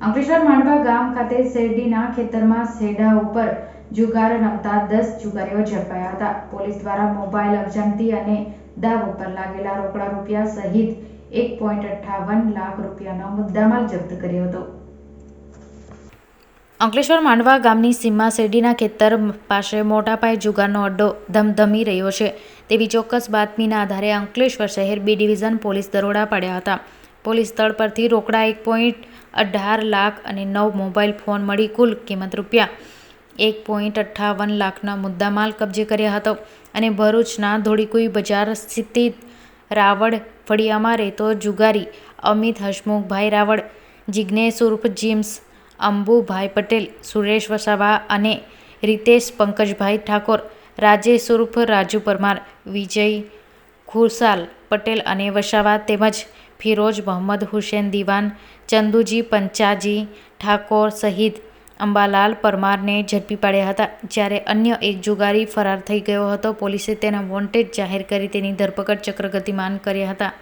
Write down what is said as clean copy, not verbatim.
અંકલેશ્વર માંડવા ગામ ખાતે શેરડીના ખેતરમાં સેડા ઉપર જુગાર રમતા 10 જુગારીઓ ઝડપાયા હતા. પોલીસ દ્વારા મોબાઈલ અજાણતી અને દાવ ઉપર લાગેલા રોકડા રૂપિયા સહિત 1.58 લાખ રૂપિયાનો મુદ્દામાલ જપ્ત કર્યો હતો. અંકલેશ્વર માંડવા ગામની સીમમાં શેરડીના ખેતર પાસે મોટા પાયે જુગારનો અડ્ડો ધમધમી રહ્યો છે તેવી ચોક્કસ બાતમીના આધારે અંકલેશ્વર શહેર બી ડિવિઝન પોલીસ દરોડા પાડ્યા હતા. પોલીસ સ્થળ પરથી રોકડા 1.18 લાખ અને 9 મોબાઈલ ફોન મળી કુલ કિંમત રૂપિયા 1.58 લાખના મુદ્દામાલ કબજે કર્યા હતો અને ભરૂચના ધોળીકુઈ બજાર સ્થિત રાવળ ફળિયામાં રહેતો જુગારી અમિત હસમુખભાઈ રાવળ, જિજ્ઞેશ ઉર્ફ જીમ્સ, અંબુભાઈ પટેલ, સુરેશ વસાવા અને રીતેશ પંકજભાઈ ઠાકોર, રાજેશ ઉર્ફ રાજુ પરમાર, વિજય ખુશાલ પટેલ અને વસાવા તેમજ ફિરોજ મોહમ્મદ હુસેન દિવાન, ચંદુજી પંચાજી ઠાકોર સહિત અંબાલાલ પરમારને ઝડપી પાડ્યા હતા. જ્યારે અન્ય એક જુગારી ફરાર થઈ ગયો હતો. પોલીસે તેના વોન્ટેડ જાહેર કરી તેની ધરપકડ ચક્ર ગતિમાન કર્યા હતા.